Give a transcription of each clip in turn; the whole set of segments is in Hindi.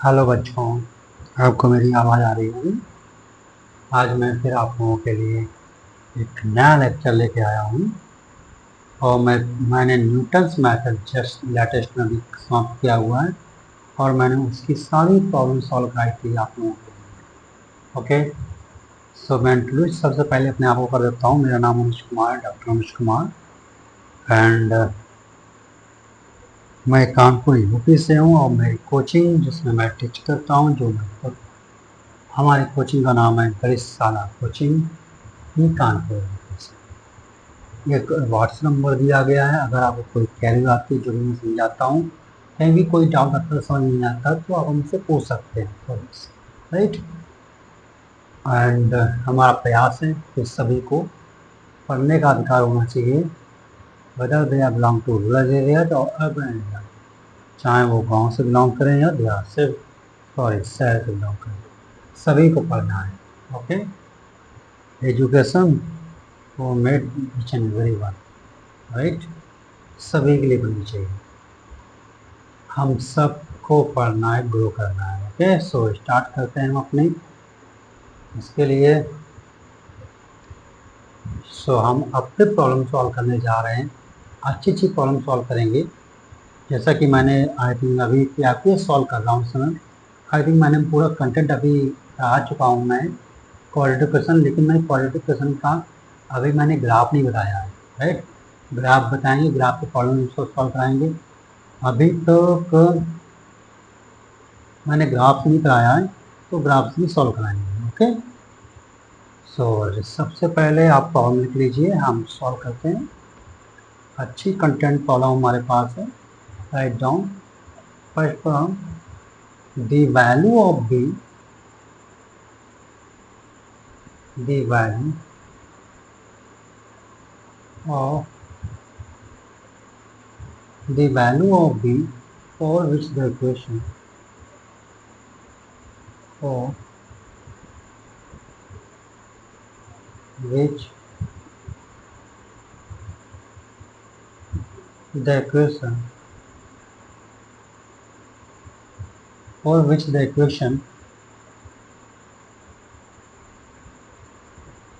हेलो बच्चों, आपको मेरी आवाज़ आ रही होगी। आज मैं फिर आप लोगों के लिए एक नया लेक्चर लेके आया हूँ और मैंने न्यूटन्स मैथड जस्ट लेटेस्ट में भी समाप्त किया हुआ है और मैंने उसकी सारी प्रॉब्लम सॉल्व कराई थी आप लोगों के लिए। ओके, सो मैं इंट्रोड्यूस सबसे पहले अपने आप को कर देता हूँ। मेरा नाम अनुज कुमार, डॉक्टर अनुज कुमार, एंड मैं कानपुर यूपी से हूँ और मेरी कोचिंग जिसमें मैं टीच करता हूँ, जो मैं हमारी कोचिंग का नाम है गरिशाला कोचिंग ही कानपुर। एक व्हाट्सएप नंबर दिया गया है, अगर आपको कोई क्वेरी आती है जो भी मैं समझाता हूँ, कहीं भी कोई डाउट आपको समझ नहीं आता तो आप हमसे पूछ सकते हैं, राइट। एंड हमारा प्रयास है कि सभी को पढ़ने का अधिकार होना चाहिए, whether they are belong to rural area और अर्बन एरिया, चाहे वो गांव से बिलोंग करें या देहात से, सॉरी, शहर से बिलोंग करें, सभी को पढ़ना है। ओके, एजुकेशन वो made each and every one, right, सभी के लिए बननी चाहिए। हम सबको पढ़ना है, ग्रो करना है। ओके, सो स्टार्ट करते हैं हम अपनी इसके लिए। हम अपने प्रॉब्लम सॉल्व करने जा रहे हैं, अच्छी अच्छी प्रॉब्लम सॉल्व करेंगे। जैसा कि मैंने आई थिंक अभी आपको सॉल्व कर रहा हूँ इस समय। आई थिंक मैंने पूरा कंटेंट अभी आ चुका हूँ मैं क्वालिटेटिव क्वेश्चन, लेकिन मैंने क्वालिटेटिव क्वेश्चन का अभी मैंने ग्राफ नहीं बताया है, राइट। ग्राफ बताएंगे, ग्राफ के प्रॉब्लम सॉल्व कराएंगे। अभी तक मैंने ग्राफ नहीं कराया है, तो ग्राफ भी सॉल्व कराएंगे। ओके, सो सबसे पहले आप प्रॉब्लम लिख लीजिए, हम सॉल्व करते हैं। अच्छी कंटेंट प्रॉब्लम हमारे पास है। Write down first problem, the value of the value of the value of b for which the equation for which the equation for which the equation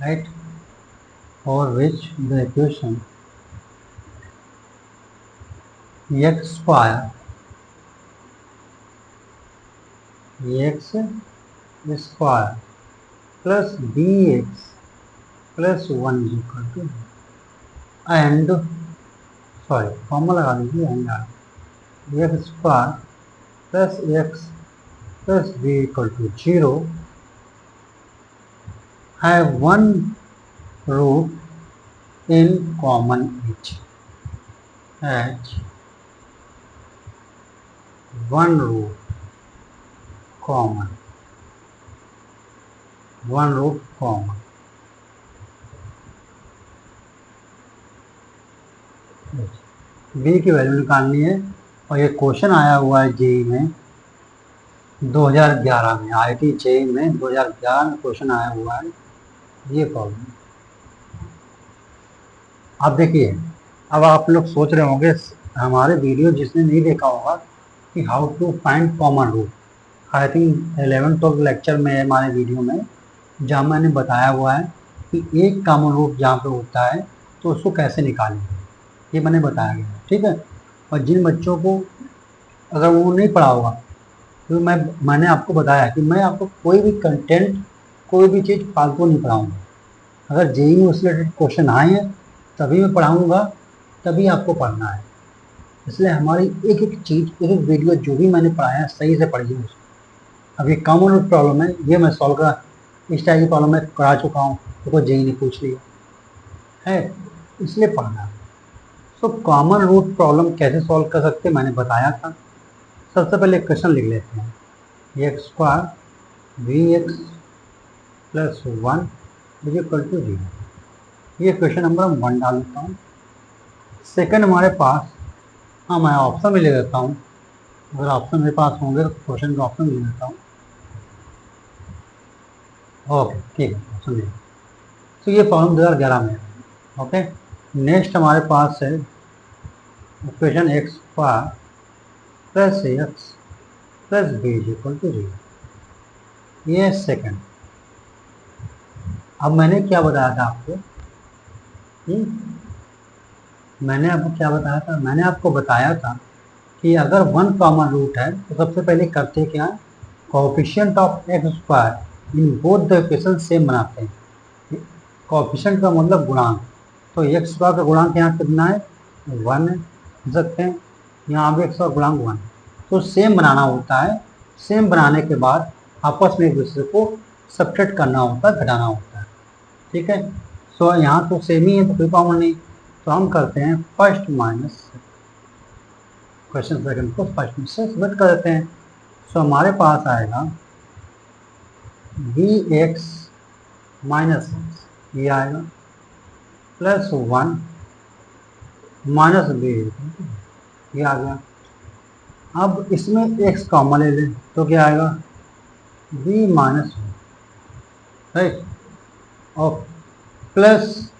right for which the equation x square plus bx plus 1 is equal to, and sorry formula लगा दीजिए, and x square plus x plus b equal to 0 have one root in common each, has one root common, one root common। B की वैल्यू निकालनी है और ये क्वेश्चन आया हुआ है जेई में 2011 में, आईटी जेई में 2011 में क्वेश्चन आया हुआ है ये प्रॉब्लम। अब देखिए, अब आप लोग सोच रहे होंगे, हमारे वीडियो जिसने नहीं देखा होगा कि how to find common root, I think 11-12 lecture में हमारे वीडियो में जहाँ मैंने बताया हुआ है कि एक कॉमन रूट जहाँ पे होता है तो उसको कैसे निकालेंगे, ये मैंने बताया गया है, ठीक है। और जिन बच्चों को अगर वो नहीं पढ़ा होगा तो मैंने आपको बताया कि मैं आपको कोई भी कंटेंट, कोई भी चीज़ फालतू नहीं पढ़ाऊँगा। अगर जेईई में उससे रिलेटेड क्वेश्चन आए हैं तभी मैं पढ़ाऊँगा, तभी आपको पढ़ना है। इसलिए हमारी एक एक चीज़, एक एक वीडियो जो भी मैंने पढ़ाया है सही से पढ़िए उसको। अब ये कॉमन रूट प्रॉब्लम है, ये मैं सॉल्व करा, इस टाइप की प्रॉब्लम मैं करा चुका हूँ, तो कोई जेईई ने पूछ लिया है, इसलिए पढ़ना है। सो कॉमन रूट प्रॉब्लम कैसे सॉल्व कर सकते हैं मैंने बताया था। सबसे पहले क्वेश्चन लिख लेते हैं, x square b x plus 1 is equal to 0, ये क्वेश्चन नंबर 1 डाल देता हूँ। सेकंड हमारे पास, हाँ मैं ऑप्शन भी ले लेता हूँ, अगर ऑप्शन मेरे पास होंगे तो क्वेश्चन का ऑप्शन ले लेता हूँ। ओके ठीक है, ऑप्शन ले, तो ये प्रॉब्लम 2011 में है। ओके, नेक्स्ट हमारे पास है equation x square plus x plus b is equal to 0। ये सेकंड। अब मैंने क्या बताया था आपको? मैंने आपको क्या बताया था? मैंने आपको बताया था कि अगर वन कॉमन रूट है तो सबसे पहले करते क्या है, coefficient of x square in both the equation same बनाते हैं। कोएफिशिएंट का मतलब गुणांक। तो एक्स स्क्वायर का गुणांक यहाँ कितना है? 1 है, देख सकते हैं। यहाँ भी एक्स का गुणांक 1। तो सेम बनाना होता है। सेम बनाने के बाद आपस में एक दूसरे को सब्ट्रैक्ट करना होता है, घटाना होता है। ठीक है। सो यहाँ तो सेम ही है तो कोई प्रॉब्लम नहीं। तो हम करते हैं फर्स्ट माइनस क्वेश्चन सेकंड को फर्स्ट में से सबमिट कर देते हैं। सो हमारे पास आएगा बी एक्स माइनस एक्स, ये आएगा प्लस 1 माइनस बी, ये आ गया। अब इसमें x कॉमन ले लें तो क्या आएगा? b माइनस 1, राइट, और प्लस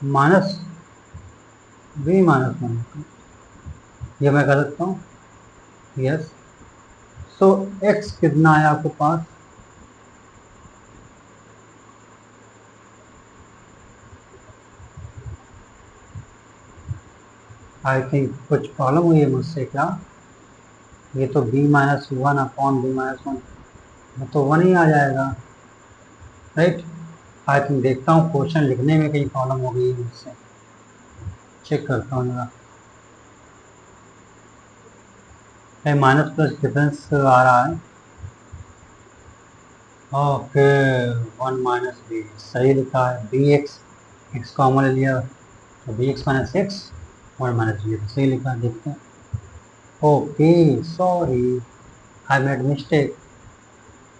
माइनस b माइनस 1, ये मैं कर सकता हूँ। यस। सो x कितना है आपके पास? आई थिंक कुछ प्रॉब्लम हुई है मुझसे क्या? ये तो b minus 1 upon b minus 1 तो 1 ही आ जाएगा, राइट। आई थिंक देखता हूँ क्वेश्चन लिखने में कहीं प्रॉब्लम हो गई है मुझसे, चेक करता हूँ जरा। माइनस प्लस डिफरेंस आ रहा है। ओके, 1 माइनस बी सही लिखा है। बी एक्स, एक्स कॉमन ले लिया तो b x minus x, 1 minus b सही लिखा है, देखते हैं। Okay, sorry, I made mistake,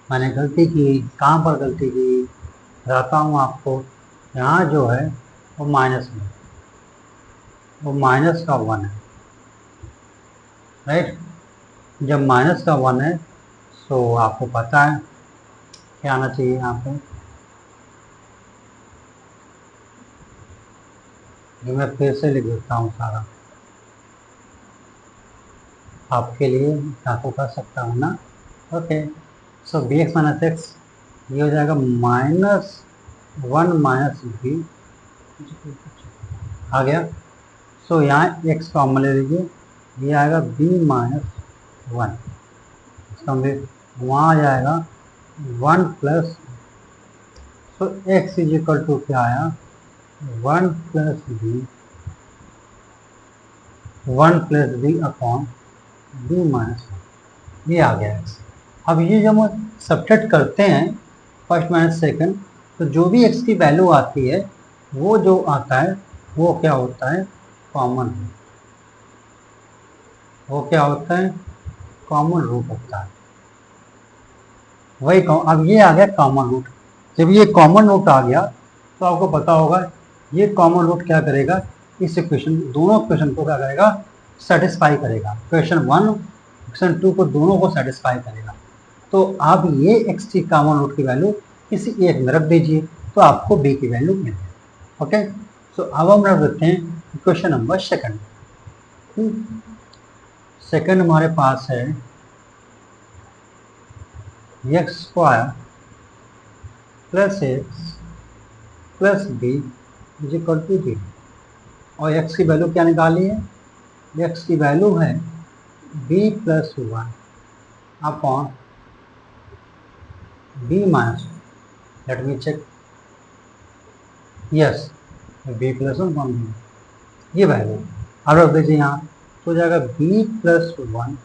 मैंने गलती की। कहाँ पर गलती की बताता हूँ आपको। यहाँ जो है वो माइनस में, वो माइनस का 1 है, राइट। जब माइनस का 1 है तो आपको पता है क्या आना चाहिए यहाँ पे। ये मैं फिर से लिख देता हूँ सारा आपके लिए, आपको कर सकता हूँ ना। ओके, सो बी एक्स माइनस एक्स, ये हो जाएगा माइनस 1 माइनस बी आ गया। सो यहाँ एक्स कॉमन ले लीजिए, ये आएगा बी माइनस 1, वहाँ आ जाएगा 1 प्लस, तो एक्स इज इक्वल टू क्या आया? 1 plus b, 1 plus b upon b minus 1, ये आ गया एक्स। अब ये जब हम सब्ट्रैक्ट करते हैं फर्स्ट माइनस सेकंड, तो जो भी एक्स की वैल्यू आती है वो जो आता है वो क्या होता है? कॉमन। वो क्या होता है? कॉमन रूट होता है। वही अब ये आ गया कॉमन रूट। जब ये कॉमन रूट आ गया तो आपको पता होगा ये कॉमन रूट क्या करेगा? इस इक्वेशन, दोनों इक्वेशन को क्या करेगा? सेटिस्फाई करेगा। क्वेश्चन 1 क्वेश्चन 2 को दोनों को सेटिस्फाई करेगा। तो आप ये एक्स की कॉमन रूट की वैल्यू किसी एक में रख दीजिए तो आपको बी की वैल्यू मिल जाएगी। ओके, सो अब हम रख देते हैं क्वेश्चन नंबर सेकंड। सेकंड हमारे पास है x square plus x plus b is equal to 0, और एक्स की वैल्यू क्या निकाली है? एक्स की वैल्यू है b plus 1 upon b minus, let me check, yes, b plus 1 upon b, ये वैल्यू अब रख दीजिए यहाँ। तो हो जाएगा b plus 1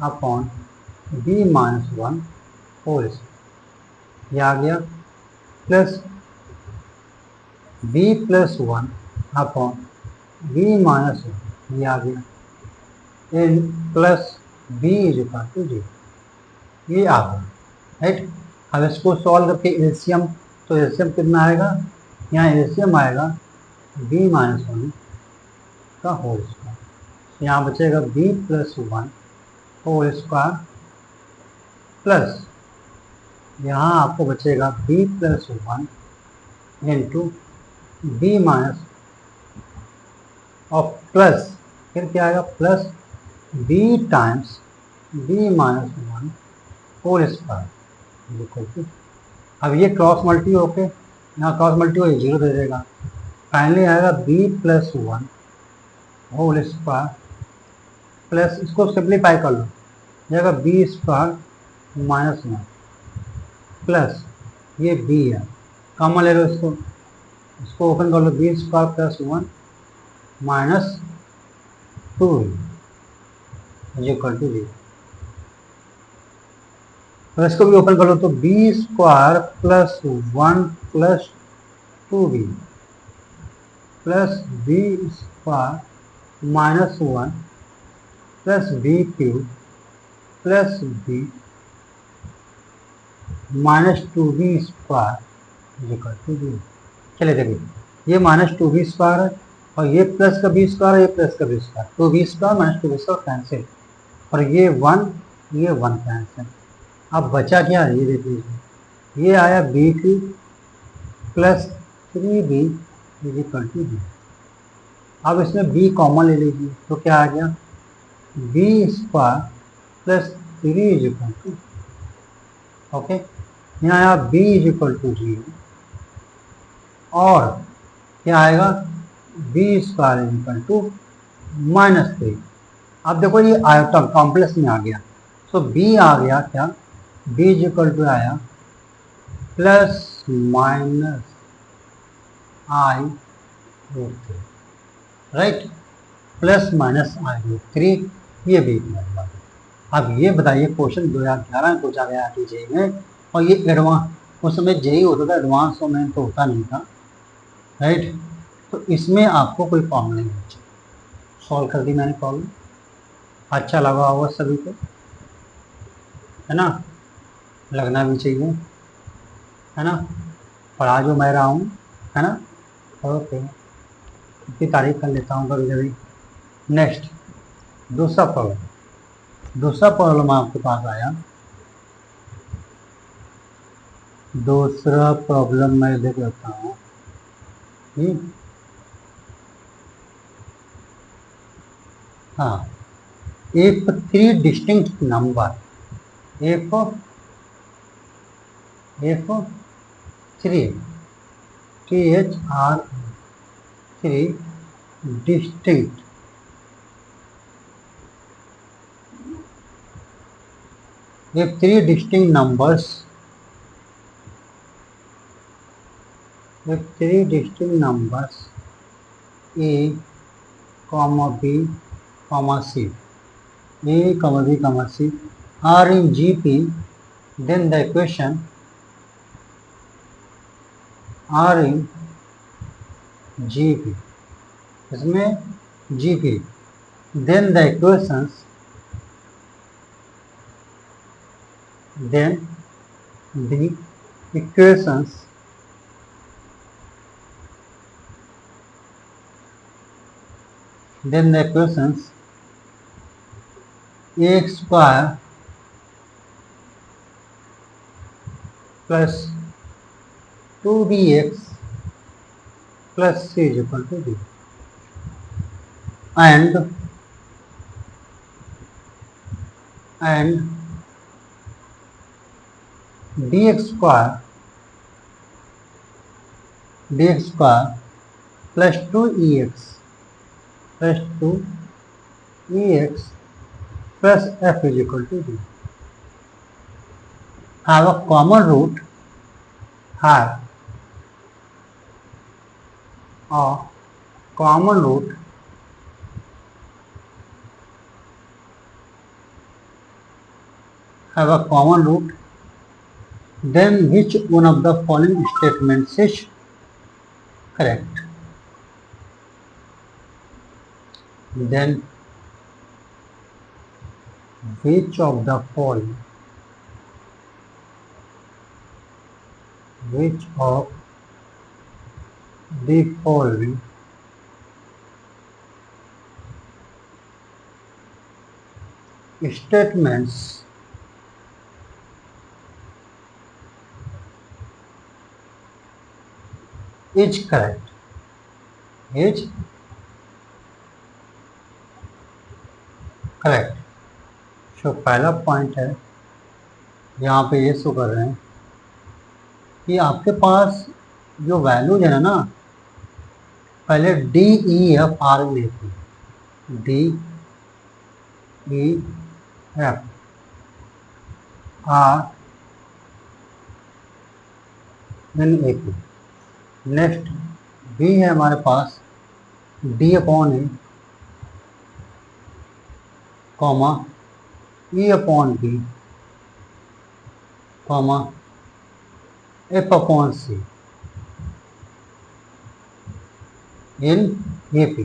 upon b minus 1 whole, ये आ गया, plus b plus 1 upon b minus 1, ये आ गया, इन plus b is equal to 0, ये आ गया, राइट। अब इसको सॉल्व करके एलसीएम, तो एलसीएम कितना आएगा? यहाँ एलसीएम आएगा बी माइनस 1 का होल स्क्वायर, यहाँ बचेगा b plus 1 whole square, plus यहाँ आपको बचेगा b plus 1 into b minus, और प्लस फिर क्या आएगा? Plus b times b minus one whole square equal to, अब ये क्रॉस मल्टी होके यहाँ क्रॉस मल्टी हो जीरो दे देगा, फाइनली आएगा b plus one whole square plus, इसको सिंप्लीफाई कर लो, जाएगा b square minus one plus ये बी है, कॉमन ले लो इसको ओपन कर लो, b square plus one minus two equal to zero, तो इसको भी ओपन कर लो, तो b square plus one plus two b plus b square minus one plus b cube plus b minus two b square equal to zero. चलिए देखिए ये माइनस टू बी स्क्वायर है और ये प्लस का बी स्क्वायर है, ये प्लस का b square, two b square minus two b square cancel, और ये वन कैंसिल। अब बचा क्या, ये देख लीजिए, ये आया b cube plus three b equal to zero. अब इसमें बी कॉमन ले लीजिए, तो क्या आ गया, b square plus three equal to, okay, यहाँ आया बी इक्वल टू जीरो, और क्या आएगा, b square equal to minus three. अब देखो ये आयतन कॉम्प्लेक्स में आ गया, तो बी आ गया क्या, बी इक्वल टू आया plus minus i root three, right, plus minus i root three, ये भी इक्वल। अब ये बताइए क्वेश्चन 2011 में पूछा गया था जेई में, और ये एडवांस, उस समय जेई होता था, एडवांस में तो होता नहीं था, राइट, तो इसमें आपको कोई प्रॉब्लम नहीं होनी चाहिए। सॉल्व कर दी मैंने प्रॉब्लम, अच्छा लगा होगा सभी को, है ना, लगना भी चाहिए, है ना, पढ़ा जो मैं रहा हूँ, है ना, ओके, इसकी तारीफ कर लेता हूँ कभी कभी। नेक्स्ट दूसरा प्रॉब्लम आपके पास आया, दूसरा प्रॉब्लम मैं देख लेता हूँ। हाँ, if three distinct number, if three, THR, three distinct, if three distinct numbers, A, comma B, comma C, A, comma B, comma C are in GP, then the equation are in GP, इसमें GP, then the equations, then the equations x square plus 2bx plus c is equal to 0, and dx square plus 2ex plus f is equal to 0 have a common root, have a common root then which one of the following statements is correct? Then which of the following statements is correct? Is correct. जो पहला पॉइंट है यहाँ पे ये शो कर रहे हैं कि आपके पास जो वैल्यूज है ना, पहले डी ई एफ आर में थी, D E F R N A P. Next B है हमारे पास D upon A comma E upon B comma F upon C in A P,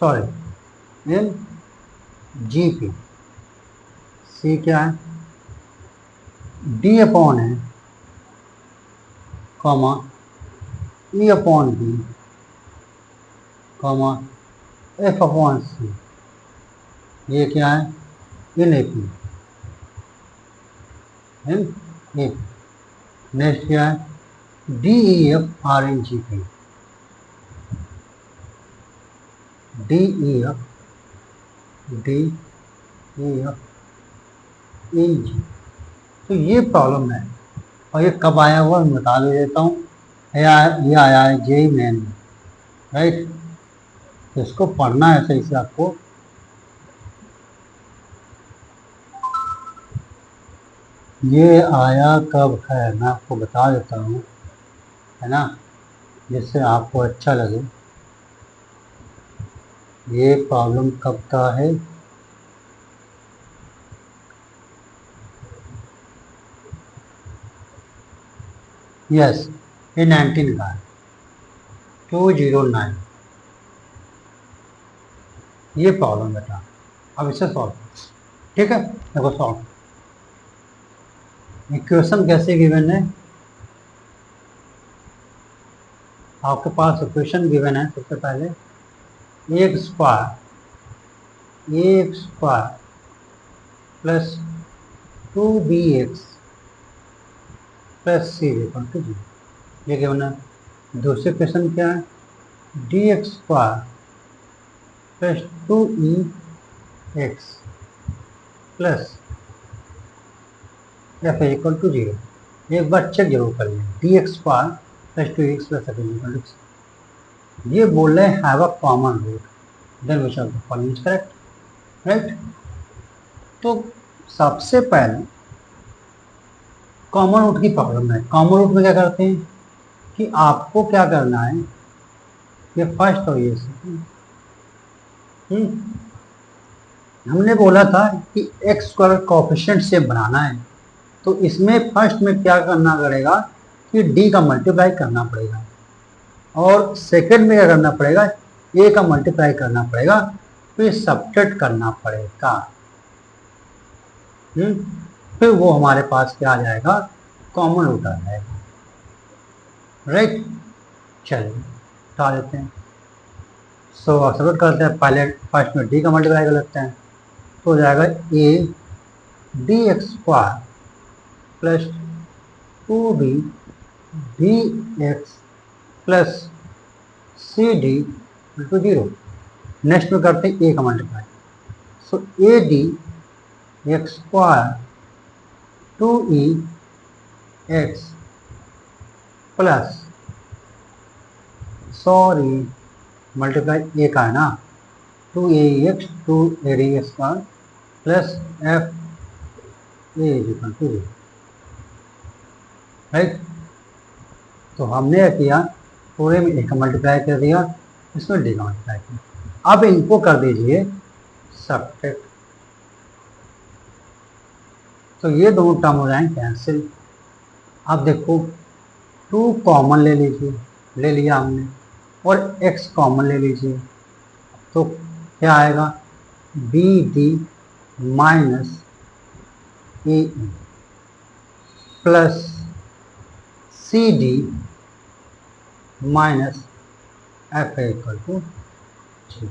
sorry in ji P. C क्या है, डी अपॉन है comma E upon B comma F upon सी, ये क्या है, in A P, in A P. Next क्या है, D E F R in ji P, D E F इन जी। तो ये प्रॉब्लम है, और ये कब आया हुआ मैं बता भी देता हूँ। ये आया है जेई मेन में, राइट। तो इसको पढ़ना है सही से आपको। ये आया कब है मैं आपको बता देता हूँ, है ना, जिससे आपको अच्छा लगे। ये प्रॉब्लम कब का है, यस ये 19 का है, 209। ये प्रॉब्लम बेटा, अब इसे सॉल्व, ठीक है। देखो सॉल्व, इक्वेशन कैसे गिवन है, आपके पास इक्वेशन गिवन है। सबसे पहले एक square plus 2bx plus c equal to 0, ये गिवन है। दूसरी इक्वेशन क्या है, dx square plus 2ex plus f equal to 0। एक बार चेक जरूर कर लें, dx स्क्वायर प्लस 2x प्लस एफ इक्वल टू 0। ये बोल रहे हैं have a common root, then we shall follow is correct, right. तो सबसे पहले कॉमन रूट की प्रॉब्लम है। कॉमन रूट में क्या करते हैं कि आपको क्या करना है, ये फर्स्ट और ये सेकंड। हमने बोला था कि एक्स स्क्वायर कोएफिशिएंट से बनाना है, तो इसमें फर्स्ट में क्या करना पड़ेगा कि डी का मल्टीप्लाई करना पड़ेगा, और सेकंड में क्या करना पड़ेगा, ए का मल्टीप्लाई करना पड़ेगा, फिर सब्ट्रैक्ट करना पड़ेगा। फिर वो हमारे पास क्या आ जाएगा, कॉमन रूट आ जाएगा, राइट। चलिए उठा लेते हैं। सो सब्ट्रैक्ट करते हैं, पहले फर्स्ट में डी का मल्टीप्लाई कर लेते हैं, तो हो जाएगा a d x square plus 2b d x plus c d to 0। Next में करते हैं ए का multiply, so a d x square 2e x plus, sorry multiply a का है ना, 2a x 2a d x square plus f a is equal to 0, right. तो हमने क्या किया, पूरे में ए का मल्टीप्लाई कर दिया, इसमें डी का मल्टीप्लाई किया। अब इनको कर दीजिए सब्ट्रैक्ट, तो ये दोनों टर्म हो जाएंगे कैंसिल। अब देखो 2 कॉमन ले लीजिए, ले लिया हमने, और x कॉमन ले लीजिए, तो क्या आएगा, b d minus a plus c d minus f equal to 0।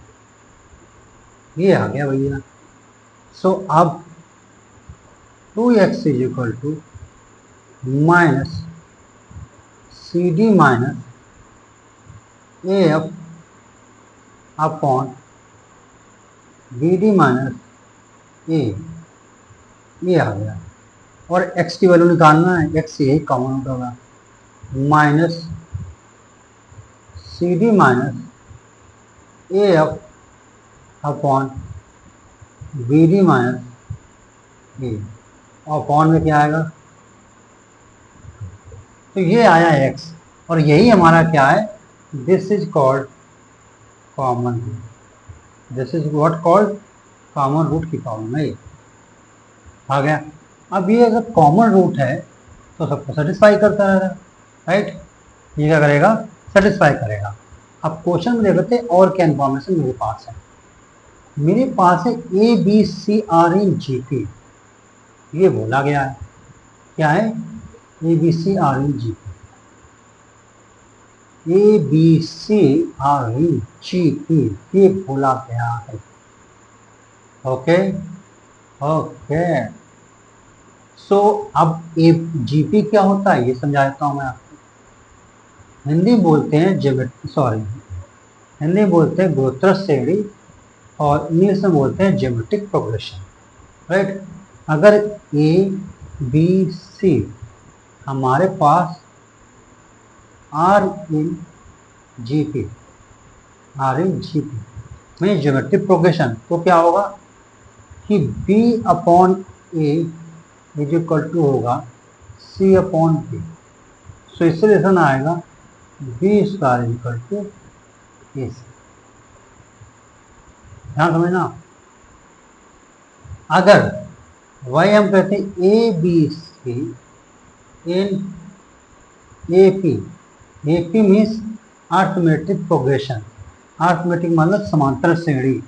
ये आ गया भैया। सो अब 2x is equal to minus c d minus a f upon b d minus a ये आ गया। और एक्स की वैल्यू निकालना है, एक्स यही कॉमन रूट होगा, minus c d minus a f upon b d minus a, और अपॉन में क्या आएगा, तो ये आया एक्स, और यही हमारा क्या है, this is called common root, this is what called common root की प्रॉब्लम है ये। आ गया। अब ये अगर कॉमन रूट है तो सबको सेटिस्फाई करता रहेगा, राइट, ये क्या करेगा, सेटिस्फाई करेगा। अब क्वेश्चन में देखते हैं और क्या इन्फॉर्मेशन मेरे पास है। मेरे पास है a b c are in जी पी, ये बोला गया है, क्या है, a b c are in जी पी, a b c are in जी पी, ये बोला गया है। ओके ओके, सो अब ए जीपी क्या होता है ये समझा देता हूं मैं आपको। हिंदी बोलते हैं हिंदी बोलते हैं गुरुत्व श्रेणी, और इंग्लिश में बोलते हैं ज्योमेट्रिक प्रोग्रेशन, राइट। अगर ए बी सी हमारे पास are in ji P, are in ji P में ज्योमेट्रिक प्रोग्रेशन, तो क्या होगा कि b upon a is equal to होगा सी अपॉन बी। सो इससे रिलेशन आएगा b square is equal to a c. ध्यान समझना। अगर वही हम कहते हैं a b c in A P means arithmetic progression, arithmetic मतलब समांतर श्रेणी,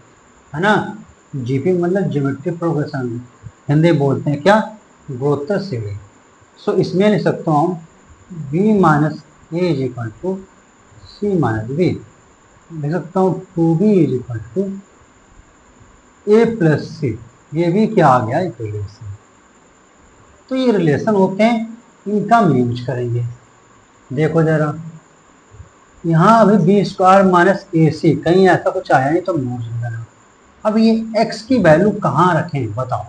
है ना, जीपी मतलब ज्योमेट्रिक प्रोग्रेशन, हिंदी बोलते हैं क्या, गुरुत्व श्रेणी। सो इसमें लिख सकता हूँ b minus a is equal to c minus b, लिख सकता हूँ two b is equal to a plus c, ये भी क्या आ गया, एक रिलेशन। तो ये रिलेशन होते हैं, इनका हम यूज करेंगे। देखो जरा, यहाँ अभी बी स्क्वायर माइनस ए सी, कहीं ऐसा कुछ आया नहीं तो नोट लेना। अब ये एक्स की वैल्यू कहाँ रखें बताओ,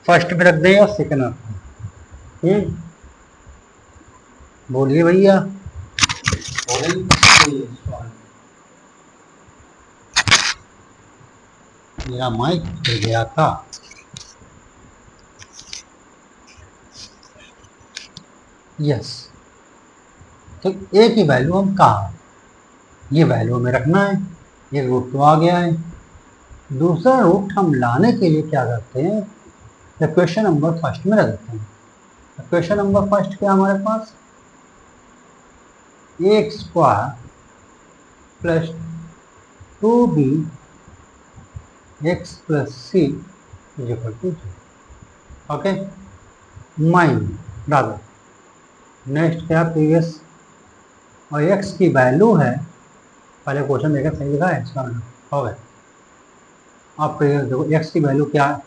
फर्स्ट में रख दें या सेकंड में रख दें, बोलिए भैया, मेरा माइक गिर गया था। यस, तो ए की वैल्यू हम कहाँ, ये वैल्यू में रखना है, ये रूट तो आ गया है। दूसरा रूट हम लाने के लिए क्या करते हैं, इक्वेशन नंबर फर्स्ट में रख देते हैं। इक्वेशन नंबर फर्स्ट क्या हमारे पास, a square plus two b x plus c is equal to 0। Okay, माइन डालो, नेक्स्ट क्या प्रीवियस, और एक्स की वैल्यू है, पहले क्वेश्चन देखा सही लिखा है, एक्स हो गया। अब प्रीवियस देखो, एक्स की वैल्यू क्या है,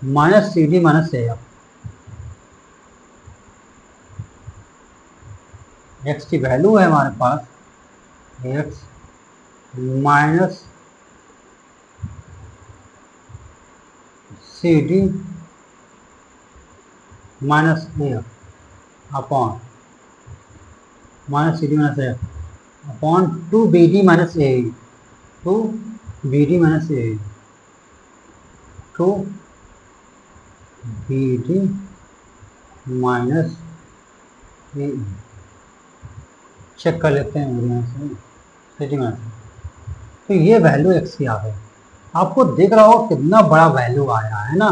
minus c d minus a f, x की वैल्यू है हमारे पास x minus c d minus a f upon minus c d minus a f upon two b d minus a, two b d minus a, two b d minus a. Check कर लेते हैं मेरे यहाँ से, सी डी माइनस, तो ये वैल्यू एक्स की आ गई। आपको दिख रहा हो कितना बड़ा वैल्यू आया है ना।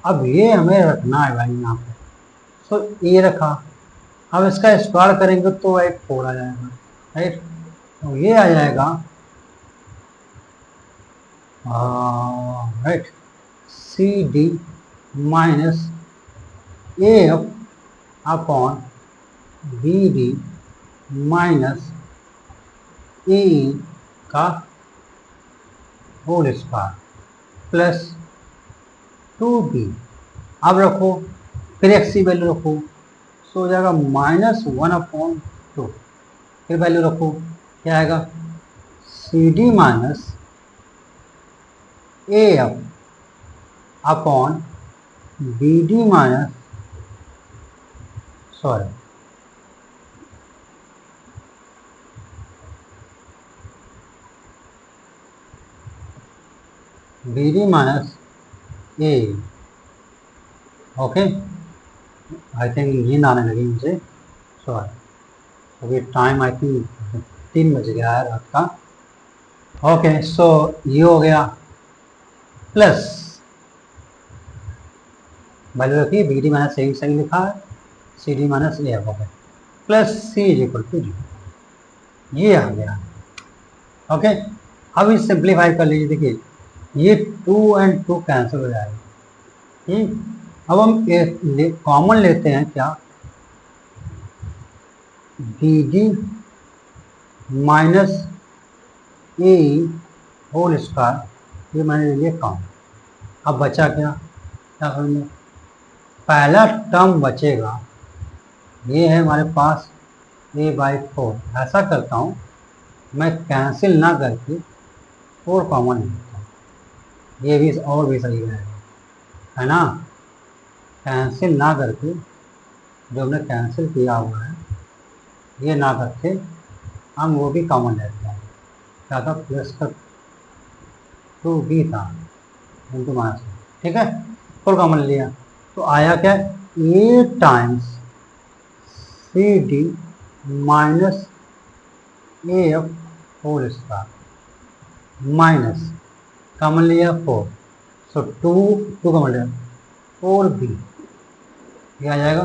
अब ये हमें रखना है भाई यहाँ पे, तो ये रखा, अब इसका स्क्वायर करेंगे तो एक 4 आ जाएगा, राइट, तो ये आ जाएगा, right, c d minus a f upon b d minus a का whole square plus two b. अब रखो, फिर एक्स की वैल्यू रखो, सो हो जाएगा माइनस 1/2, फिर वैल्यू रखो, क्या आएगा, c d minus a f upon b d minus sorry b d minus a. Okay, I think नींद आने लगी मुझे, सॉरी। अभी टाइम आई थिंक 3 बज गया है रात का। ओके, सो ये हो गया प्लस, वैल्यू रखिए बी डी माइनस ए सही लिखा है, सी डी माइनस ए हो गया, plus c is equal to g, ये आ गया। ओके, अब इस सिंप्लीफाई कर लीजिए, देखिए ये 2 एंड 2 कैंसिल हो जाएगा। अब हम कॉमन लेते हैं क्या, बी डी माइनस ए होल स्क्वायर, ये मैंने ले लिया कॉमन। अब बचा क्या, क्या करेंगे, पहला टर्म बचेगा, ये है हमारे पास a/4। ऐसा करता हूँ मैं, कैंसिल ना करके 4 कॉमन लेता हूँ, ये भी और भी सही रहेगा, है ना। कैंसिल ना करके, जो हमने कैंसिल किया हुआ है ये ना करके हम वो भी कॉमन लेते हैं। क्या था, प्लस का 2b था इंटू माइनस, ठीक है, 4 कॉमन लिया तो आया क्या, a times c d minus a f whole square minus common लिया 4, सो 2 कॉमन लिया 4b, ये आ जाएगा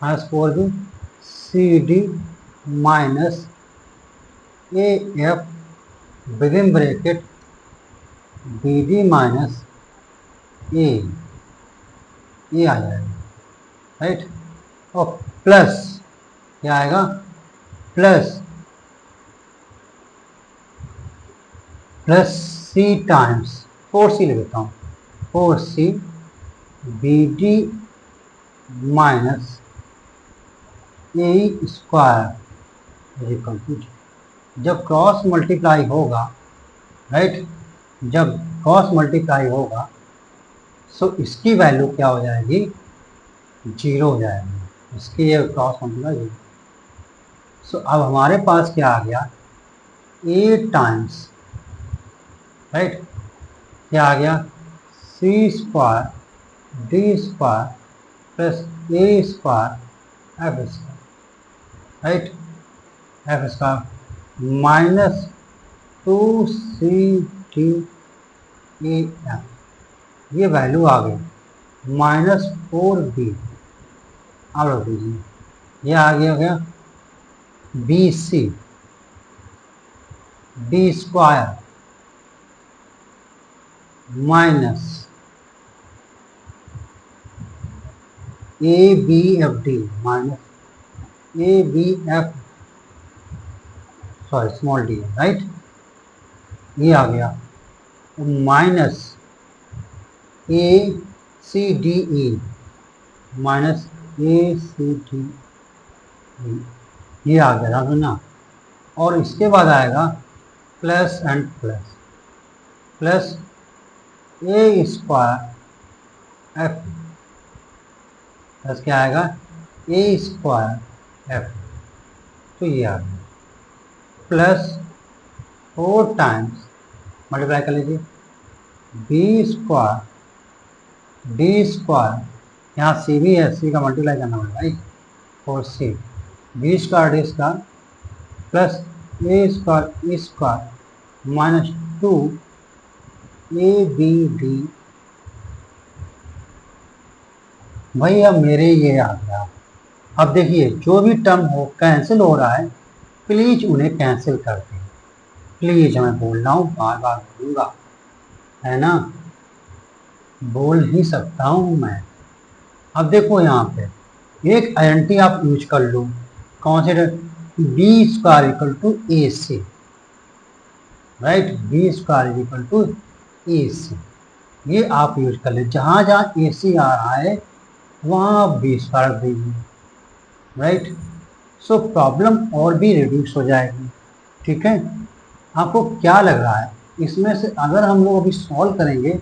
minus 4b c d minus a f within bracket b d minus a, ये आ जाएगा, राइट। और प्लस क्या आएगा, प्लस सी टाइम्स 4c ले लेता हूँ, 4c b d minus a square equal to, जब क्रॉस मल्टीप्लाई होगा, राइट, जब क्रॉस मल्टीप्लाई होगा सो इसकी वैल्यू क्या हो जाएगी, 0 हो जाएगी, इसकी ये क्रॉस मल्टीप्लाई 0। सो अब हमारे पास क्या आ गया, ए टाइम्स, राइट, क्या आ गया, c square d square plus a square f square, right, f square minus 2c d a f, ये वैल्यू आ गई माइनस 4b। अब रख दीजिए, ये आ गया b c d square minus a b f d minus a b f sorry small d, right, ये आ गया minus a c d e minus a c d e, ये आ गया था ना। और इसके बाद आएगा plus and plus, plus a square F, plus क्या आएगा, ए स्क्वायर एफ, तो ये आ गया प्लस 4 टाइम्स मल्टीप्लाई कर लीजिए बी स्क्वायर डी स्क्वायर, यहाँ सी भी है, सी का मल्टीप्लाई करना पड़ेगा भाई, 4c b square d square plus a square e square minus 2 a b d. भाई अब मेरे ये आ गया। अब देखिए जो भी टर्म हो कैंसिल हो रहा है, प्लीज उन्हें कैंसिल कर दें, प्लीज, मैं बोल रहा हूँ, बार बार बोलूँगा, है ना, बोल ही सकता हूँ मैं। अब देखो यहाँ पे एक आइडेंटिटी आप यूज कर लो, कौन से, b square equal to a c, right, b square equal to a c, ये आप यूज कर ले, जहाँ जहाँ ए सी आ रहा है वहाँ आप बी स्क्वायर दीजिए, राइट। सो प्रॉब्लम और भी रिड्यूस हो जाएगी, ठीक है। आपको क्या लग रहा है इसमें से, अगर हम लोग अभी सॉल्व करेंगे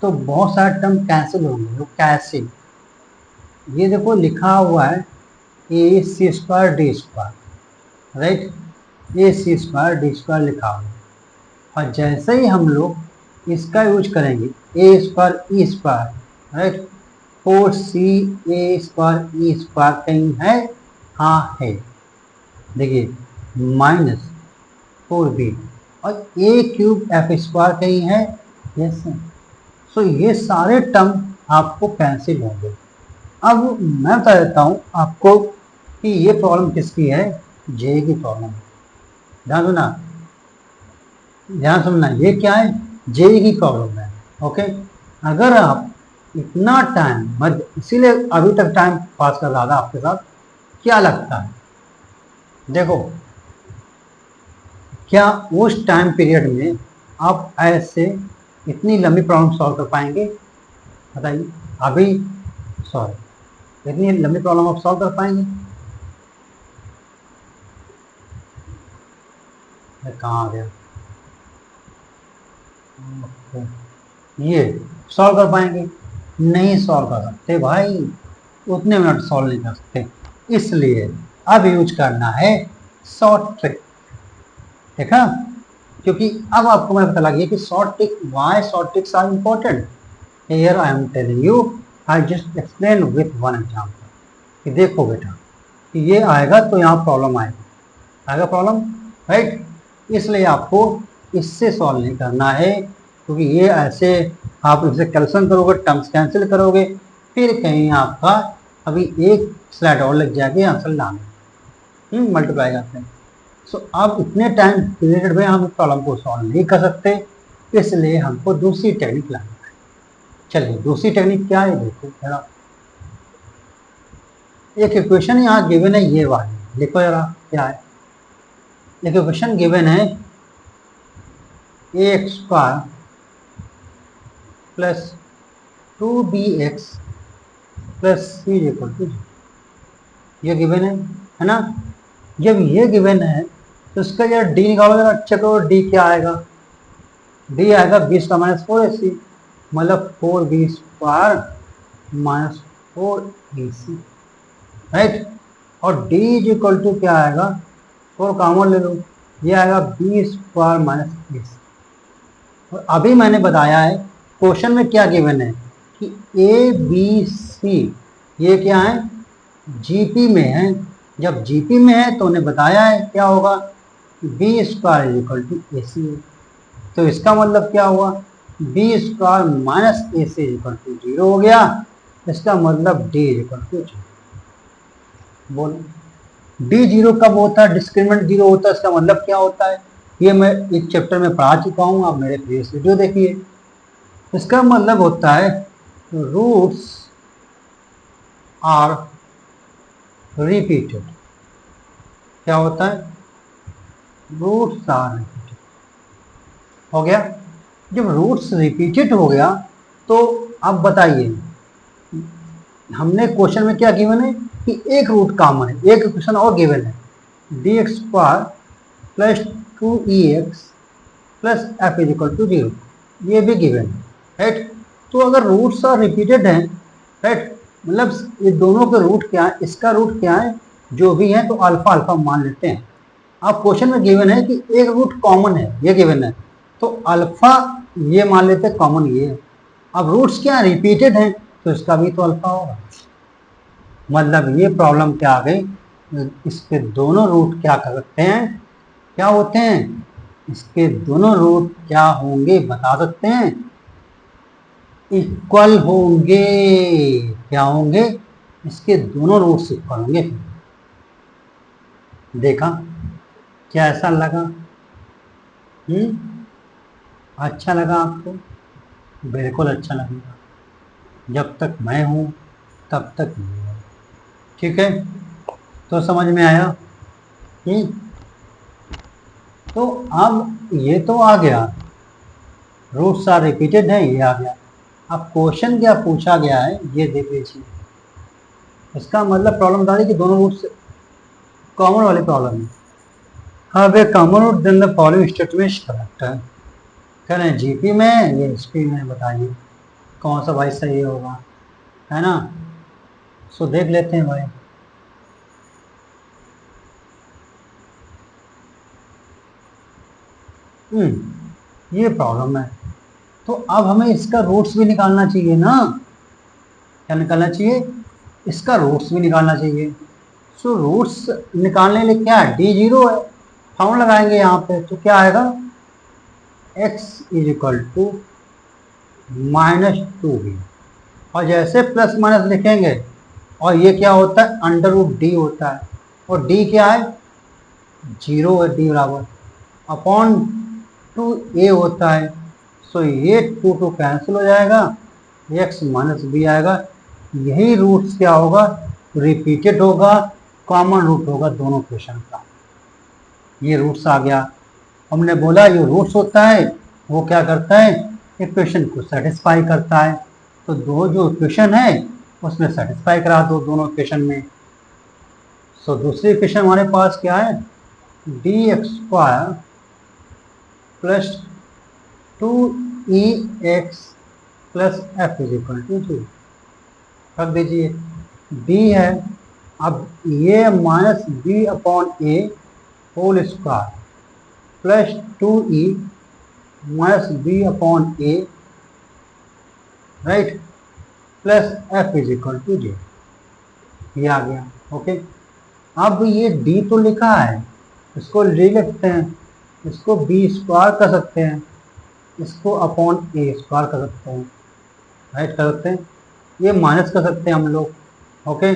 तो बहुत सारे टर्म कैंसिल होंगे। वो कैसे, ये देखो लिखा हुआ है ए सी स्क्वायर डी स्क्वायर, राइट, ए सी स्क्वायर डी स्क्वायर लिखा हुआ है। और जैसे ही हम लोग इसका यूज करेंगे ए square e square, right, 4c ए स्क्वायर ई स्क्वायर कहीं है, हाँ है, देखिए माइनस 4b, और ए क्यूब एफ स्क्वायर कहीं है, यस। सो ये सारे टर्म आपको कैंसिल होंगे। अब मैं बता देता हूँ आपको कि ये प्रॉब्लम किसकी है, जे की प्रॉब्लम। ध्यान सुना, ध्यान सुनना, ये क्या है, जे की प्रॉब्लम है। ओके, अगर आप इतना टाइम मत, इसीलिए अभी तक टाइम पास कर रहा था आपके साथ, क्या लगता है, देखो क्या उस टाइम पीरियड में आप ऐसे इतनी लंबी प्रॉब्लम सॉल्व कर पाएंगे, बताइए अभी, सॉरी, इतनी लंबी प्रॉब्लम आप सॉल्व कर पाएंगे? कहाँ आ गया, ये सॉल्व कर पाएंगे? नहीं सॉल्व कर सकते भाई, उतने मिनट सॉल्व नहीं कर सकते। इसलिए अब यूज करना है शॉर्ट ट्रिक, देखा, क्योंकि अब आपको मैं पता लग गया कि short trick, why short tricks are important. Here I am telling you, I just explain with one example, कि देखो बेटा कि ये आएगा तो यहाँ प्रॉब्लम आएगा प्रॉब्लम, राइट। इसलिए आपको इससे सॉल्व नहीं करना है, क्योंकि ये ऐसे आप इसे कैल्कुलेशन करोगे, टर्म्स कैंसिल करोगे, फिर कहीं आपका अभी एक स्लाइड और लग जाएगी आंसर लाने, मल्टीप्लाई करते हैं। सो अब इतने टाइम पीरियड में हम प्रॉब्लम को सॉल्व नहीं कर सकते, इसलिए हमको दूसरी टेक्निक लानी है। चलिए दूसरी टेक्निक क्या है, देखो जरा, एक इक्वेशन यहाँ गिवन है, ये वाली देखो जरा क्या है। एक इक्वेशन गिवन है a x square plus 2bx plus c equal to, ये गिवन है ना। जब ये गिवन है तो इसका जरा डी निकालो जरा, चलो डी क्या आएगा, डी आएगा 20 का माइनस 4ac, मतलब 4b square minus 4ac, right. और d इज इक्वल टू क्या आएगा, 4 कॉमन ले लो, ये आएगा b स्क्वायर माइनस ac। और अभी मैंने बताया है क्वेश्चन में क्या गिवन है कि ए बी सी ये क्या है, जीपी में है। जब जीपी में है तो उन्हें बताया है क्या होगा, b square is equal to a c. तो इसका मतलब क्या हुआ, b square minus a c is equal to 0 हो गया। इसका मतलब डी इज इक्वल टू 0। बोलो डी 0 कब होता है, डिस्क्रिमिनेंट 0 होता है, इसका मतलब क्या होता है, ये मैं एक चैप्टर में पढ़ा चुका हूँ, आप मेरे प्रीवियस वीडियो देखिए। इसका मतलब होता है रूट्स आर रिपीटेड। क्या होता है, रूट्स आर रिपीटेड हो गया। जब रूट्स रिपीटेड हो गया तो अब बताइए, हमने क्वेश्चन में क्या गिवन है कि एक रूट कॉमन है, एक क्वेश्चन और गिवन है d x square plus 2ex plus F is equal to 0, ये भी गिवन है, राइट। तो अगर रूट्स आर रिपीटेड हैं, राइट, मतलब ये दोनों के रूट क्या है, इसका रूट क्या है, जो भी है तो अल्फा अल्फा मान लेते हैं। अब क्वेश्चन में गिवन है कि एक रूट कॉमन है, ये गिवन है, तो अल्फा ये मान लेते हैं कॉमन ये है। अब रूट्स क्या रिपीटेड हैं तो इसका भी तो अल्फा होगा। मतलब ये प्रॉब्लम क्या आ गई, इसके दोनों रूट क्या कर सकते हैं, क्या होते हैं, इसके दोनों रूट क्या होंगे बता सकते हैं, इक्वल होंगे। क्या होंगे, इसके दोनों रूट्स इक्वल होंगे। देखा, क्या ऐसा लगा, अच्छा लगा आपको, बिल्कुल अच्छा लगेगा, जब तक मैं हूं तब तक ये है, ठीक है। तो समझ में आया, तो अब ये तो आ गया, रूट्स आर रिपीटेड है, ये आ गया। अब क्वेश्चन क्या पूछा गया है ये देख लीजिए, इसका मतलब प्रॉब्लम बता दी कि दोनों रूट्स कॉमन वाली प्रॉब्लम है। अब a common root then the following statement correct है, करें जीपी में ये एसपी में, बताइए कौन सा भाई सही होगा, है ना। सो देख लेते हैं भाई। ये प्रॉब्लम है। तो अब हमें इसका रूट्स भी निकालना चाहिए ना। क्या निकालना चाहिए? इसका रूट्स भी निकालना चाहिए। सो रूट्स निकालने के लिए क्या है, डी जीरो है, फाउंड लगाएंगे यहाँ पे, तो क्या आएगा, x is equal to -2b। और जैसे प्लस माइनस लिखेंगे, और ये क्या होता है, अंडर रूट डी होता है, और डी क्या है, जीरो है, डी बराबर अपॉन 2a होता है। सो ये 2 कैंसिल हो जाएगा, x माइनस बी आएगा। यही रूट्स क्या होगा, रिपीटेड होगा, कॉमन रूट होगा दोनों क्वेश्चन का। ये रूट्स आ गया। हमने बोला ये रूट्स होता है, वो क्या करता है, इक्वेशन को सेटिस्फाई करता है। तो दो जो इक्वेशन है उसमें सेटिस्फाई करा दो दोनों इक्वेशन में। सो दूसरी इक्वेशन हमारे पास क्या है, d x square plus 2e x plus F is equal to 2 रख दीजिए। डी है, अब ये minus b upon a whole square plus 2e minus b upon a, right, plus F is equal to j. ये आ गया, ओके। अब ये डी तो लिखा है, इसको ले लिखते हैं, इसको बी स्क्वायर कर सकते हैं, इसको अपॉन ए स्क्वायर कर सकते हैं, राइट, कर सकते हैं। ये माइनस कर सकते हैं हम लोग, ओके।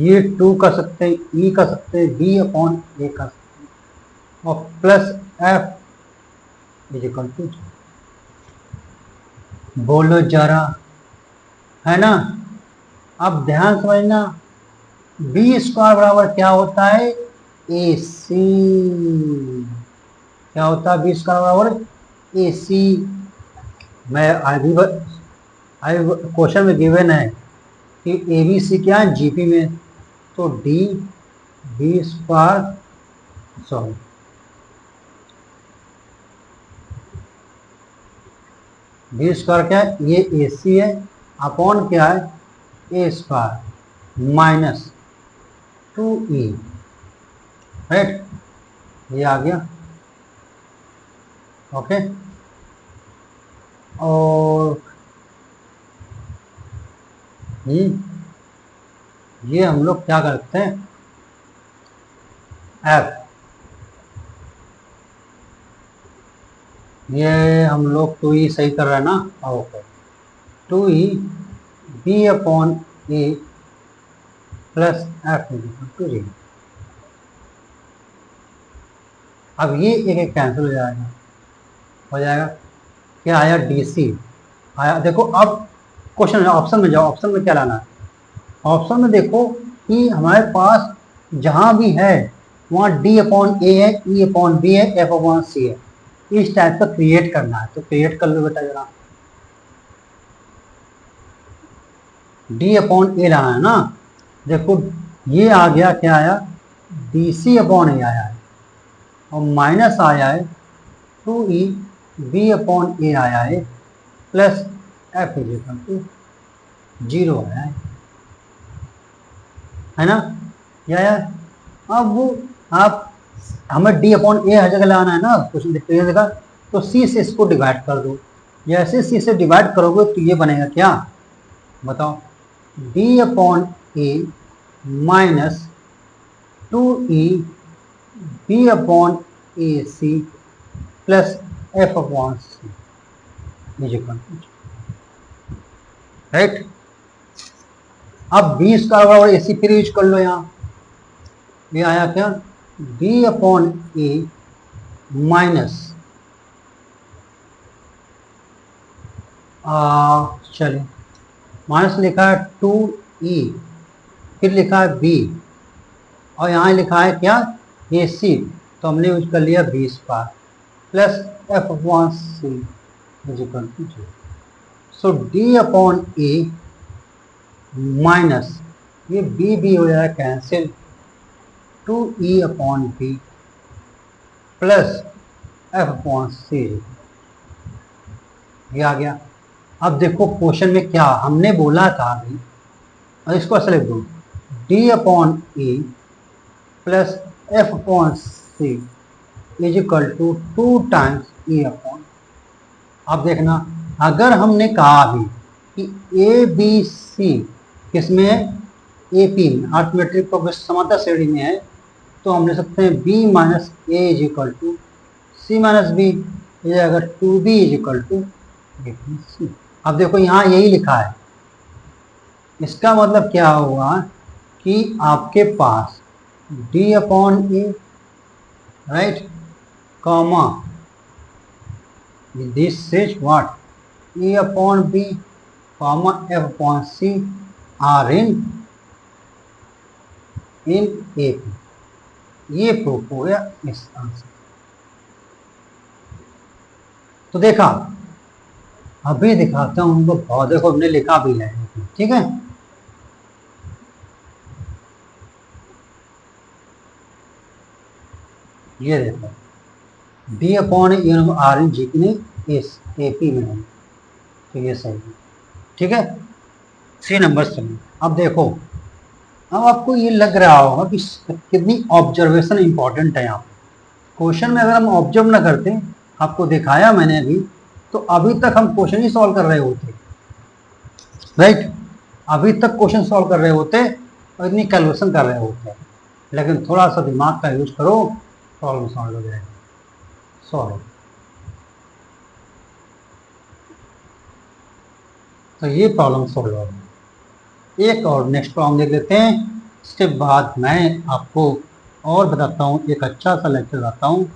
ये 2 कर सकते हैं, ई कर सकते हैं, बी अपॉन ए कर सकते हैं, और plus F is equal to, बोलो जरा, है ना। अब ध्यान समझना, बी स्क्वायर बराबर क्या होता है, ए सी। क्या होता है बी स्क्वायर बराबर ए सी। मैं अभी क्वेश्चन में गिवन है कि ए बी सी क्या है जीपी में, तो d b square, sorry b square क्या है, ये ए सी है, अपॉन क्या है, ए स्क्वायर माइनस 2e, राइट, ये आ गया, ओके। और ये हम लोग क्या करते हैं, एफ, ये हम लोग 2e सही कर रहे हैं ना, okay. 2e B upon A plus F two जी। अब ये एक एक कैंसिल हो जाएगा, क्या आया, डी सी आया। देखो अब क्वेश्चन ऑप्शन में जाओ, ऑप्शन में क्या लाना है, ऑप्शन में देखो कि हमारे पास जहां भी है वहां डी अपॉन ए है, ई अपॉन बी है, एफ अपॉन सी है, इस टाइप का क्रिएट करना है, तो क्रिएट कर लो बेटा जरा। डी अपॉन ए लाना है ना, देखो ये आ गया, क्या आया, डी सी अपॉन ए आया है, और माइनस आया है 2e बी अपॉन ए आया है, plus F is equal to 0 आया है ना, क्या आया। अब आप हमें डी अपॉन ए हर जगह लाना है ना, कुछ देखा, तो सी से इसको डिवाइड कर दो। जैसे सी से डिवाइड करोगे तो ये बनेगा क्या, बताओ, D upon A minus 2e B upon A C plus F upon C is equal to, right. अब बी स्क्वायर बराबर ए सी फिर यूज कर लो, यहाँ ये आया क्या, बी अपॉन ए माइनस, चलिए माइनस लिखा है 2e, फिर लिखा है बी, और यहाँ लिखा है क्या, ए सी, तो हमने यूज कर लिया b square plus F upon C is equal to 0। So d upon A minus, ये बी भी हो जाएगा cancel, 2e upon b plus F upon सी, ये आ गया। अब देखो क्वेश्चन में क्या हमने बोला था अभी, और इसको ऐसे लिख दो, D upon A plus F upon C is equal to 2 times A upon. अब देखना, अगर हमने कहा अभी कि ए बी सी किसमें है, ए पी में, अर्थमेट्रिक प्रोग्रेस समांतर श्रेणी में है, तो हम ले सकते हैं b minus a is equal to c minus b, अगर two b is equal to a p c. अब देखो यहाँ यही लिखा है, इसका मतलब क्या हुआ कि आपके पास D upon a, right, comma this is what a upon B comma F upon c are in A P. ये प्रूफ हो गया इस आंसर। तो देखा, अभी दिखाता हूं उनको, बहुत देखो हमने लिखा भी है, ठीक है। ये देखो बी अपॉन आर इन जी की नहीं, इस ए पी में है, तो ये सही है, ठीक है। सी नंबर सही। अब देखो, अब आपको ये लग रहा होगा कि कितनी ऑब्जर्वेशन इंपॉर्टेंट है यहाँ पे। क्वेश्चन में अगर हम ऑब्जर्व ना करते, आपको दिखाया मैंने अभी, तो अभी तक हम क्वेश्चन ही सॉल्व कर रहे होते, राइट। अभी तक क्वेश्चन सॉल्व कर रहे होते और इतनी कैलकुलेशन कर रहे होते, लेकिन थोड़ा सा दिमाग का यूज करो, प्रॉब्लम सॉल्व हो जाएगा। सॉल्व, तो ये प्रॉब्लम सॉल्व हो गई। एक और नेक्स्ट प्रॉब्लम देख लेते हैं, इसके बाद मैं आपको और बताता हूँ, एक अच्छा सा लेक्चर बताता हूँ,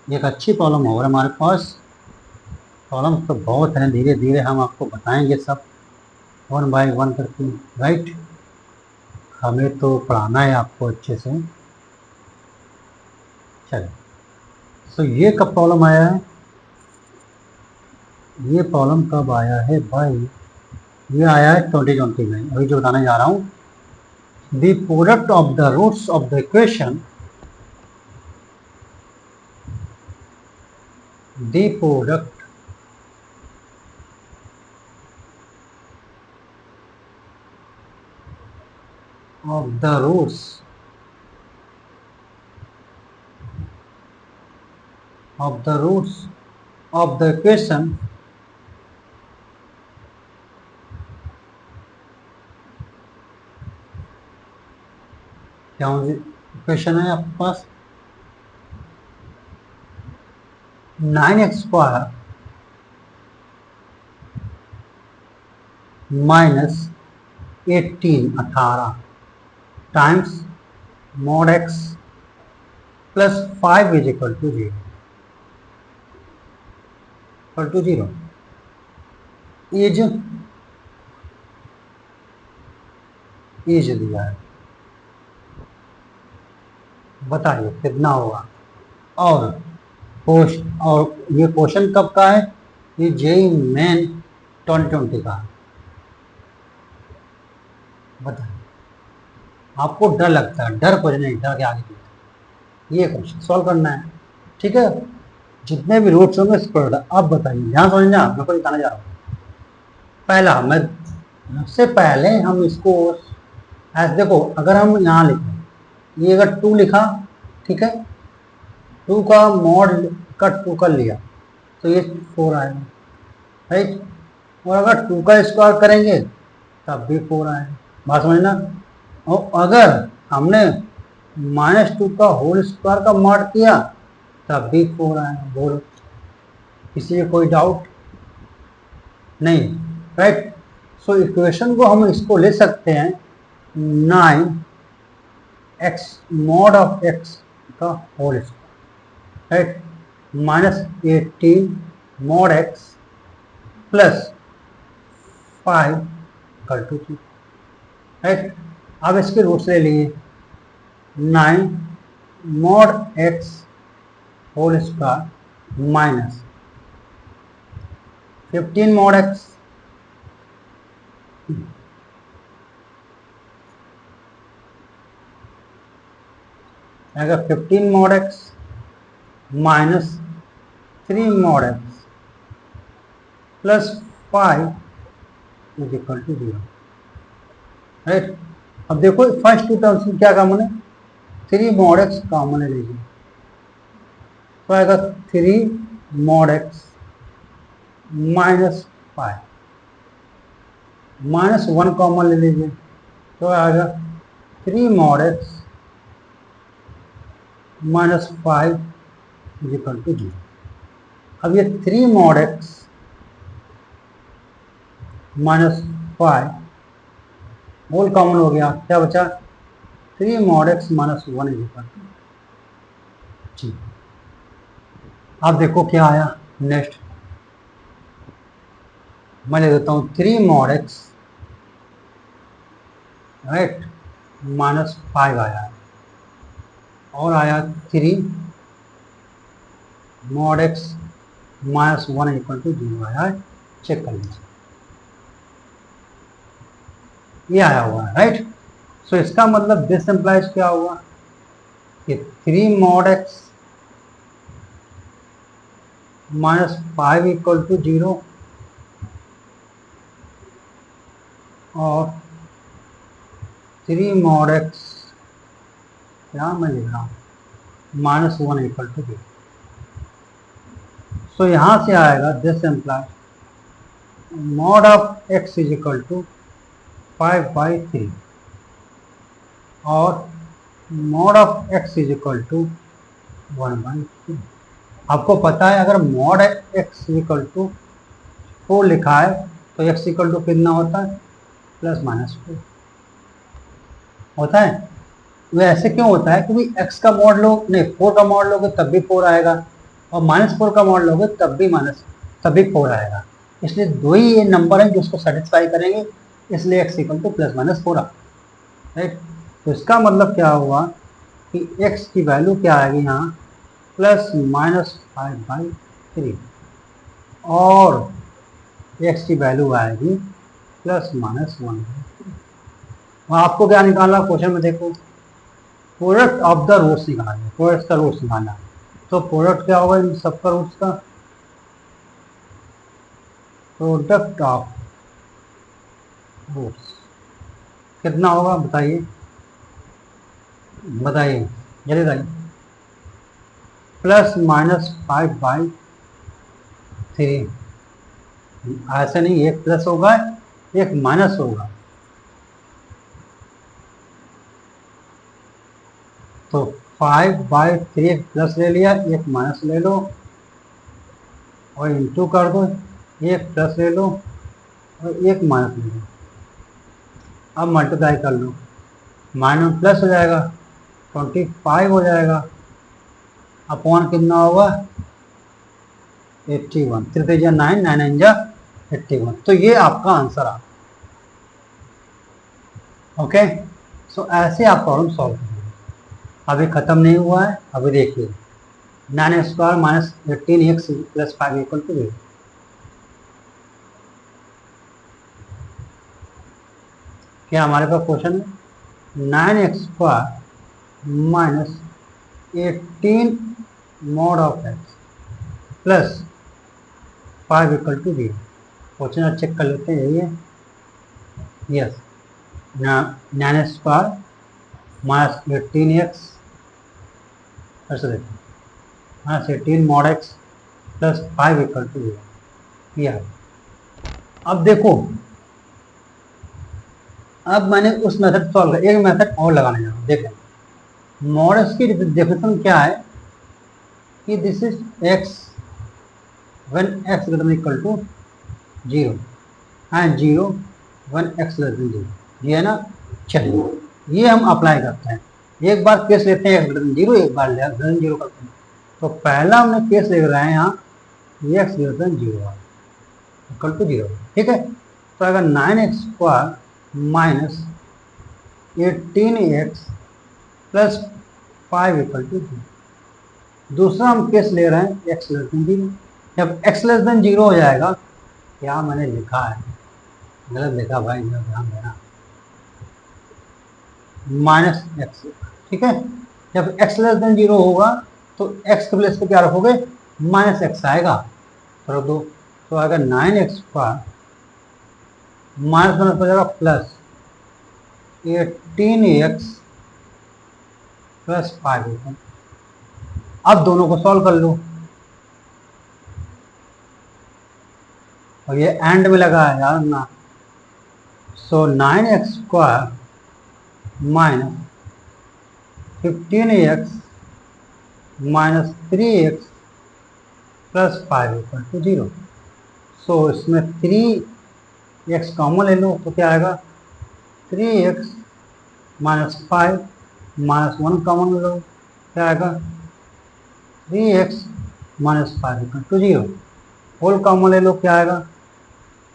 एक अच्छी प्रॉब्लम होगा हमारे पास। प्रॉब्लम तो बहुत हैं, धीरे धीरे हम आपको बताएंगे सब, वन बाय वन करके, राइट। हमें तो पढ़ाना है आपको अच्छे से। चलिए, तो ये कब प्रॉब्लम आया है, ये प्रॉब्लम कब आया है भाई, ये आया है 2020 में। अभी जो बताने जा रहा हूँ, the product of the roots of the equation, the product of the roots of the equation क्या इक्वेशन है आपके पास, 9x² minus 18 times mod x plus 5 is equal to 0, इज दिया है, बताइए कितना होगा। और ये क्वेश्चन कब का है, ये जेई मेन 2020 का है। बताइए, आपको डर लगता है, डर कुछ नहीं, डर के आगे ये क्वेश्चन सॉल्व करना है, ठीक है। जितने भी रूट्स होंगे इस पर, अब बताइए, ध्यान समझना, मैं कोई बताने जा रहा हूँ। पहला, मैं सबसे पहले हम इसको ऐसे देखो, अगर हम यहाँ लिखें, ये अगर 2 लिखा, ठीक है, 2 का मॉड का 2 कर लिया, तो ये 4 आएगा, राइट। और अगर 2 का स्क्वायर करेंगे तब भी 4 आएगा, बात समझना। और अगर हमने -2 का होल स्क्वायर का मॉड किया तब भी 4 आएगा। बोलो, किसी को कोई डाउट नहीं, राइट। सो इक्वेशन को हम इसको ले सकते हैं 9x मॉड ऑफ x का whole square, right, -18 mod x plus 5 equal to 2, right. अब इसके रूट्स ले लिए, 9 mod x whole square minus 15 mod x, अगर 15 mod x minus 3 mod x plus 5 is equal to 0, right. अब देखो फर्स्ट टू टर्म्स में क्या कॉमन है, 3 mod x कॉमन है लीजिए, तो आएगा 3 mod x माइनस 5, -1 कॉमन ले लीजिए, तो आएगा 3 mod x minus 5 is equal to 0। अब ये 3 mod x minus 5 whole common हो गया, क्या बचा 3 mod x minus 1 is equal to 0। अब देखो क्या आया नेक्स्ट, मैं ले देता हूँ 3 mod x राइट माइनस 5 आया, और आया 3 mod x minus 1 equal to 0 आया है, चेक कर लीजिए, ये आया हुआ है, राइट। सो इसका मतलब दिस इंप्लाइज क्या हुआ कि 3 mod x minus 5 equal to 0 और 3 mod x, क्या मैं लिख रहा हूँ, माइनस 1 इक्वल टू 0। सो यहां से आएगा this implies mod of x is equal to 5/3 और mod of x is equal to 1/3। आपको पता है अगर mod x इक्वल टू 4 लिखा है तो x इक्वल टू कितना होता है, ±4 होता है। वो ऐसे क्यों होता है, क्योंकि x का मॉड लो नहीं 4 का मॉड लोगे तब भी 4 आएगा, और -4 का मॉड लोगे तब भी 4 आएगा। इसलिए दो ही ये नंबर हैं जो उसको सेटिस्फाई करेंगे, इसलिए x इक्वल टू ±4 आ, राइट। तो इसका मतलब क्या हुआ कि x की वैल्यू क्या आएगी यहाँ, ±5/3 और x की वैल्यू आएगी ±1/3। आपको क्या निकालना क्वेश्चन में, देखो प्रोडक्ट ऑफ द रूट्स निकालना है, प्रोडक्ट का रूट्स निकालना है, तो प्रोडक्ट क्या होगा इन सबका रूट्स का, प्रोडक्ट ऑफ रूट्स कितना होगा बताइए, बताइए जल्दी बताइए, ±5/3, ऐसे नहीं एक प्लस होगा एक माइनस होगा, तो 5/3 एक प्लस ले लिया एक माइनस ले लो और इंटू कर दो, एक प्लस ले लो और एक माइनस ले लो, अब मल्टीप्लाई कर लो, माइनस प्लस हो जाएगा 25 हो जाएगा, अपॉन कितना होगा 81, 3 जा 9, 9 जा 81, तो ये आपका आंसर आ, ओके। सो ऐसे आप प्रॉब्लम सॉल्व करेंगे। अभी खत्म नहीं हुआ है, अभी देखिए 9² minus 18x plus 5 equal to 0, क्या हमारे पास क्वेश्चन है 9x² minus 18 mod of x plus 5 equal to 0। Question check कर लेते हैं, यही है, यस 9x² माइनस 18x, ऐसे देखो minus 18 mod x plus 5 equal to 0, यह है। अब देखो, अब मैंने उस मेथड सॉल्व कर, एक मेथड और लगाने जा रहा हूँ, देखें मॉडल्स की डेफिनेशन क्या है कि this is x when x greater than equal to 0 and 0 when x less than 0, ये है ना। चलिए ये हम अप्लाई करते हैं, एक बार केस लेते हैं x ग्रेटर देन 0, एक बार लेस देन 0 करते हैं। तो पहला हमने केस ले रहे हैं यहाँ x greater than 0 equal to 0, ठीक है। तो अगर 9x² minus 18x plus 5 equal to 0, दूसरा हम केस ले रहे हैं x लेस देन 0। जब x लेस देन 0 हो जाएगा, क्या मैंने लिखा है, गलत लिखा भाई, ध्यान देना, माइनस एक्स, ठीक है। जब x लेस देन 0 होगा तो x के प्लेस पे क्या रखोगे, माइनस एक्स आएगा, तो रख दो, तो अगर 9x² माइनस माइनस हो जाएगा प्लस 18x प्लस 5। अब दोनों को सॉल्व कर लो, और ये एंड में लगा है यार ना। So 9x² minus 15x minus 3x plus 5 equal to 0। So इसमें 3x कॉमन ले लो तो क्या आएगा, 3x माइनस 5 माइनस 1 कॉमन ले लो क्या आएगा, 3x minus 5 equal to 0। Whole common ले लो क्या आएगा,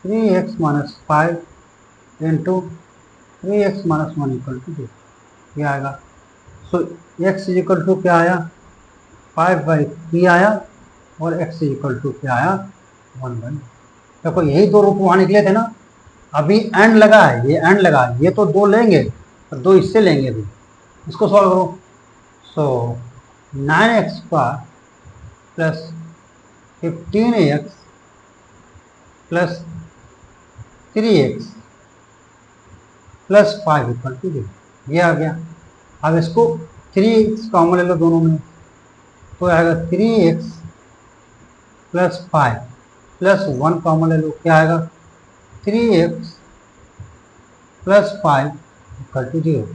3x minus 5 into 3x minus 1 equal to 0 क्या आएगा। सो x इक्वल टू क्या आया, 5/3 आया, और x इक्वल टू क्या आया, 1/। देखो यही दो रूप वहाँ निकले थे ना, अभी एंड लगा है, ये एंड लगा है, ये तो दो लेंगे और दो इससे लेंगे भी, इसको सॉल्व करो। So 9x² plus 15x plus 3x plus 5 equal to 0, ये आ गया। अब इसको 3x कॉमन ले लो दोनों में, तो आएगा 3x प्लस 5 प्लस 1 कॉमन ले लो क्या आएगा, 3x प्लस 5 इक्वल टू 0।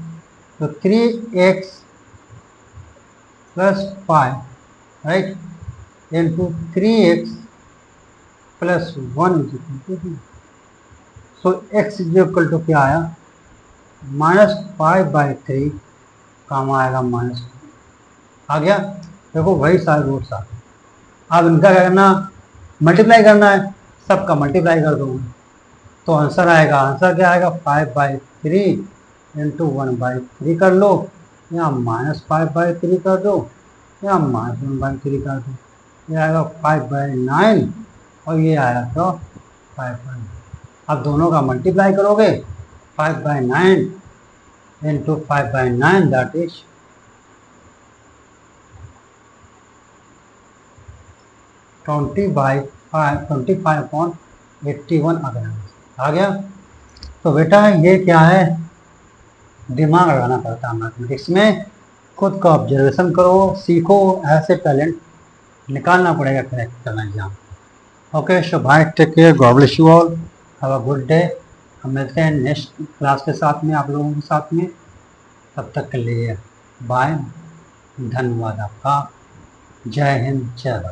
तो 3x plus 5 right into 3x plus 1 is equal to 0। So x is equal to क्या आया, -5/3 काम आएगा माइनस आ गया। देखो वही सारे रूट्स आ गए। अब इनका क्या करना, मल्टीप्लाई करना है, सबका मल्टीप्लाई कर दूंगा तो आंसर आएगा, आंसर क्या आएगा, 5/3 इंटू 1/3 कर लो, या -5/3 कर दो, या -1/3 कर दो, ये आएगा 5/9, और ये आएगा तो 5/9। अब दोनों का मल्टीप्लाई करोगे, 5/9 इंटू 5/9 दैट इज 25/81 आ गया। तो बेटा ये क्या है, दिमाग लगाना पड़ता है मैथमेटिक्स में, खुद का ऑब्जर्वेशन करो, सीखो, ऐसे टैलेंट निकालना पड़ेगा करेक्ट करना exam. Okay so bye, take care, God bless you all, have a good day. हम मिलते हैं नेक्स्ट क्लास के साथ में, आप लोगों के साथ में। तब तक के लिए बाय, धन्यवाद आपका, जय हिंद, जय भारत।